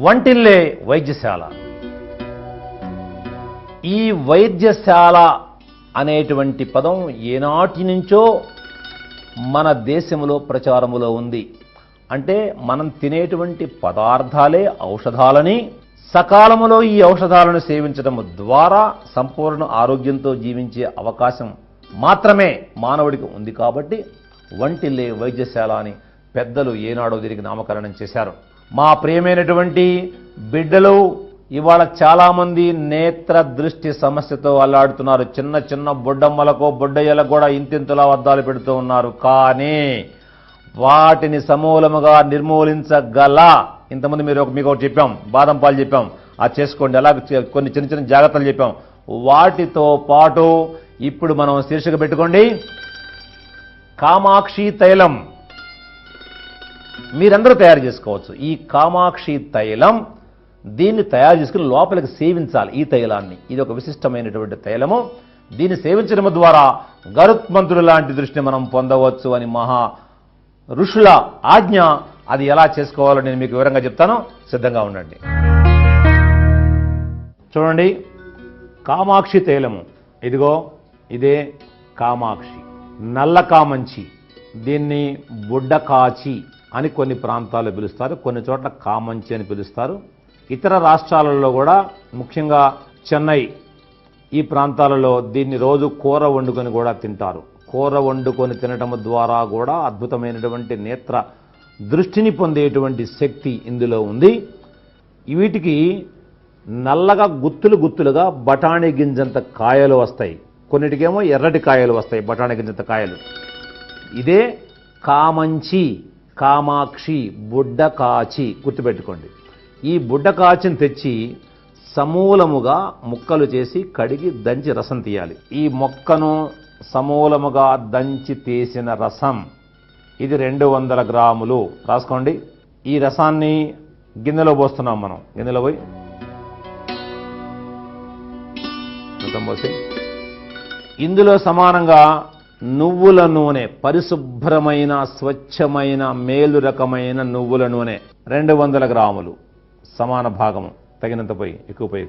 వంటిల్లే వైద్యశాల. ఈ వైద్యశాల అనేటువంటి పదం ఏనాటి నుంచో మన దేశంలో ప్రచారములో ఉంది. అంటే మనం తినేటువంటి పదార్థాలే ఔషధాలని, సకాలములో ఈ ఔషధాలను సేవించడం ద్వారా సంపూర్ణ ఆరోగ్యంతో జీవించే అవకాశం మాత్రమే మానవుడికి ఉంది. కాబట్టి వంటిల్లే వైద్యశాల అని పెద్దలు ఏనాడో దీనికి నామకరణం చేశారు. మా ప్రియమైనటువంటి బిడ్డలు ఇవాళ చాలామంది నేత్ర దృష్టి సమస్యతో అల్లాడుతున్నారు. చిన్న చిన్న బొడ్డమ్మలకో బొడ్డయ్యలకు కూడా ఇంతింతలా అద్దాలు పెడుతూ ఉన్నారు. కానీ వాటిని సమూలముగా నిర్మూలించగల, ఇంతమంది మీకు ఒకటి చెప్పాం, బాదం పాలు చెప్పాం, అది చేసుకోండి, అలా కొన్ని చిన్న చిన్న జాగ్రత్తలు చెప్పాం. వాటితో పాటు ఇప్పుడు మనం శీర్షిక పెట్టుకోండి, కామాక్షి తైలం. మీరందరూ తయారు చేసుకోవచ్చు ఈ కామాక్షి తైలం. దీన్ని తయారు చేసుకుని లోపలికి సేవించాలి ఈ తైలాన్ని. ఇది ఒక విశిష్టమైనటువంటి తైలము. దీన్ని సేవించడం ద్వారా గరుత్మంతుడు లాంటి దృష్టిని మనం పొందవచ్చు అని మహా ఋషుల ఆజ్ఞ. అది ఎలా చేసుకోవాలో నేను మీకు వివరంగా చెప్తాను, సిద్ధంగా ఉండండి. చూడండి, కామాక్షి తైలము. ఇదిగో ఇదే కామాక్షి, నల్ల కామంచి. దీన్ని బుడ్డ కాచి అని కొన్ని ప్రాంతాల్లో పిలుస్తారు, కొన్ని చోట్ల కామంచి అని పిలుస్తారు. ఇతర రాష్ట్రాలలో కూడా, ముఖ్యంగా చెన్నై ఈ ప్రాంతాలలో దీన్ని రోజు కూర వండుకొని కూడా తింటారు. కూర వండుకొని తినటం ద్వారా కూడా అద్భుతమైనటువంటి నేత్ర దృష్టిని పొందేటువంటి శక్తి ఇందులో ఉంది. వీటికి నల్లగా గుత్తులు గుత్తులుగా బఠానీ గింజంత కాయలు వస్తాయి, కొన్నిటికేమో ఎర్రటి కాయలు వస్తాయి, బఠానీ గింజంత కాయలు. ఇదే కామంచి, కామాక్షి, బుడ్డ కాచి. గుర్తుపెట్టుకోండి. ఈ బుడ్డ కాచిని తెచ్చి సమూలముగా ముక్కలు చేసి కడిగి దంచి రసం తీయాలి. ఈ మొక్కను సమూలముగా దంచి తీసిన రసం ఇది 200 గ్రాములు. రాసుకోండి. ఈ రసాన్ని గిన్నెలో పోస్తున్నాం మనం. గిన్నెలో పోయి పోసి ఇందులో సమానంగా నువ్వుల నూనె, పరిశుభ్రమైన స్వచ్ఛమైన మేలు రకమైన నువ్వుల నూనె 200 గ్రాములు, సమాన భాగము, తగినంత పోయి, ఎక్కువ పోయి,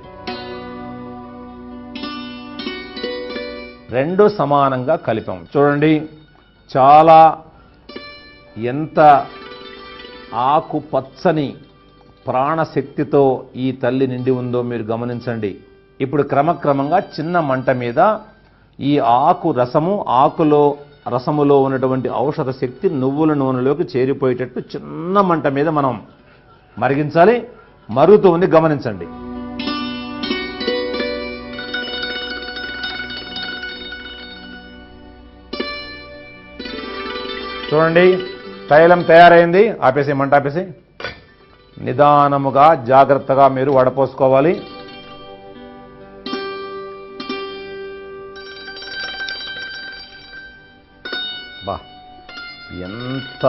రెండు సమానంగా కలిపాం. చూడండి, చాలా ఎంత ఆకు పచ్చని ప్రాణశక్తితో ఈ తల్లి నిండి ఉందో మీరు గమనించండి. ఇప్పుడు క్రమక్రమంగా చిన్న మంట మీద ఈ ఆకు రసము, ఆకులో రసములో ఉన్నటువంటి ఔషధ శక్తి నువ్వుల నూనెలోకి చేరిపోయేటట్టు చిన్న మంట మీద మనం మరిగించాలి. మరుగుతూ ఉంది, గమనించండి. చూడండి, తైలం తయారైంది. ఆపేసి, మంట ఆపేసి, నిదానముగా జాగ్రత్తగా మీరు వడపోసుకోవాలి. బా, ఎంత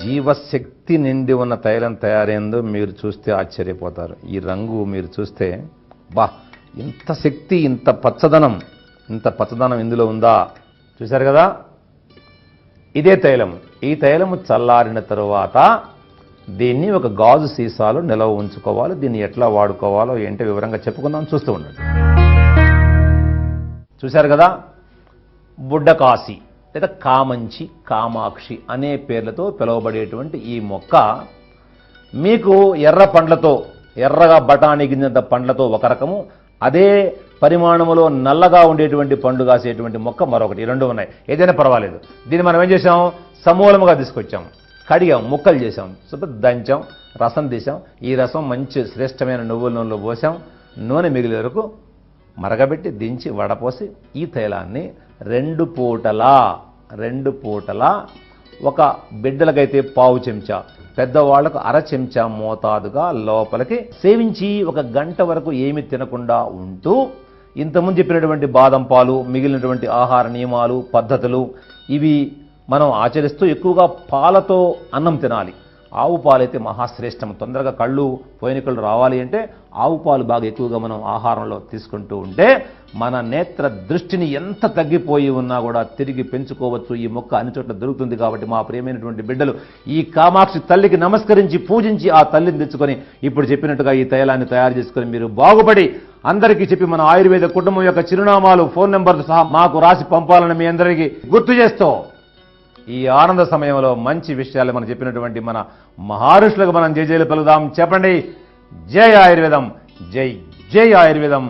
జీవశక్తి నిండి ఉన్న తైలం తయారైందో మీరు చూస్తే ఆశ్చర్యపోతారు. ఈ రంగు మీరు చూస్తే, బా, ఇంత శక్తి, ఇంత పచ్చదనం ఇందులో ఉందా? చూశారు కదా. ఇదే తైలం. ఈ తైలము చల్లారిన తరువాత దీన్ని ఒక గాజు సీసాలో నిలవ ఉంచుకోవాలి. దీన్ని ఎట్లా వాడుకోవాలో ఏంటో వివరంగా చెప్పుకుందాం, చూస్తూ ఉండండి. చూశారు కదా, బుడ్డ కాశీ లేదా కామంచి, కామాక్షి అనే పేర్లతో పిలువబడేటువంటి ఈ మొక్క మీకు ఎర్ర పండ్లతో, ఎర్రగా బఠానీ గింజంత పండ్లతో ఒక రకము, అదే పరిమాణంలో నల్లగా ఉండేటువంటి పండు కాసేటువంటి మొక్క మరొకటి. ఈ రెండు ఉన్నాయి. ఏదైనా పర్వాలేదు. దీన్ని మనం ఏం చేసాం? సమూలముగా తీసుకొచ్చాం, కడిగాం, ముక్కలు చేసాం, దంచాం, రసం తీసాం. ఈ రసం మంచి శ్రేష్టమైన నువ్వుల నూనెలో పోసాం. నూనె మిగిలే వరకు మరగబెట్టి దించి వడపోసి ఈ తైలాన్ని రెండు పూటలా ఒక బిడ్డలకైతే పావు చెంచా, పెద్దవాళ్లకు అర చెంచా మోతాదుగా లోపలికి సేవించి 1 గంట వరకు ఏమి తినకుండా ఉంటూ, ఇంతకుముందు చెప్పినటువంటి బాదం పాలు, మిగిలినటువంటి ఆహార నియమాలు, పద్ధతులు ఇవి మనం ఆచరిస్తూ ఎక్కువగా పాలతో అన్నం తినాలి. ఆవు పాలు అయితే మహాశ్రేష్టం. తొందరగా కళ్ళు పోయిన కళ్ళు రావాలి అంటే ఆవు పాలు బాగా ఎక్కువగా మనం ఆహారంలో తీసుకుంటూ ఉంటే మన నేత్ర దృష్టిని ఎంత తగ్గిపోయి ఉన్నా కూడా తిరిగి పెంచుకోవచ్చు. ఈ మొక్క అన్ని చోట్ల దొరుకుతుంది. కాబట్టి మా ప్రియమైనటువంటి బిడ్డలు ఈ కామాక్షి తల్లికి నమస్కరించి పూజించి ఆ తల్లిని తెచ్చుకొని ఇప్పుడు చెప్పినట్టుగా ఈ తైలాన్ని తయారు చేసుకొని మీరు బాగుపడి అందరికీ చెప్పి మన ఆయుర్వేద కుటుంబం యొక్క చిరునామాలు, ఫోన్ నెంబర్లు సహా మాకు రాసి పంపాలని మీ అందరికీ గుర్తు చేస్తూ ఈ ఆనంద సమయంలో మంచి విషయాలు మనం చెప్పినటువంటి మన మహర్షులకు మనం జై జైలు పలుకుదాం. చెప్పండి, జై ఆయుర్వేదం, జై జై ఆయుర్వేదం.